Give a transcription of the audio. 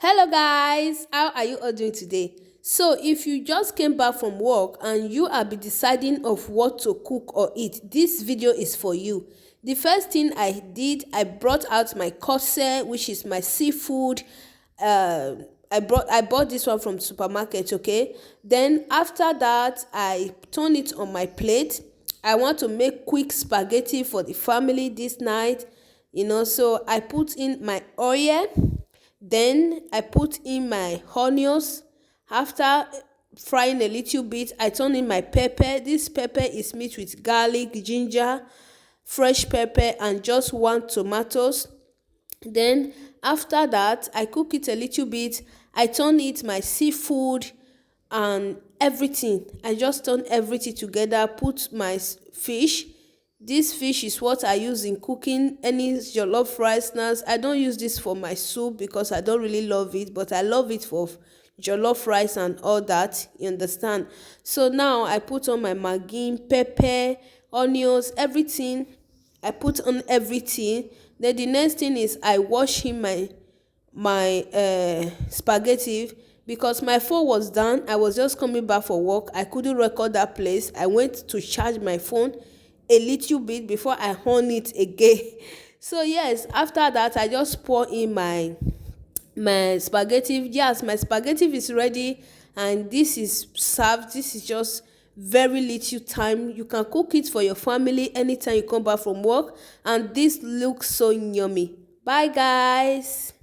Hello guys, how are you all doing today? So if you just came back from work and you are be deciding of what to cook or eat, this video is for you. The first thing I did, I brought out my kose, which is my seafood. Uh, I bought this one from supermarket, okay? Then after that, I turn it on my plate. I want to make quick spaghetti for the family this night, so I put in my oil. Then I put in my onions. After frying a little bit, I turn in my pepper. This pepper is mixed with garlic, ginger, fresh pepper, and just one tomatoes. Then after that, I cook it a little bit. I turn it my seafood and everything. I just turn everything together, put my fish. This fish is what I use in cooking any jollof rice now. I don't use this for my soup because I don't really love it, but I love it for jollof rice and all that. You understand? So now I put on my maggi, pepper, onions, everything. I put on everything. Then the next thing is I wash in my spaghetti because my phone was down. I was just coming back for work. I couldn't record that place. I went to charge my phone a little bit before I on it again. So yes, after that I just pour in my spaghetti. Yes, my spaghetti is ready and this is served. This is just very little time. You can cook it for your family anytime you come back from work, and this looks so yummy. Bye guys.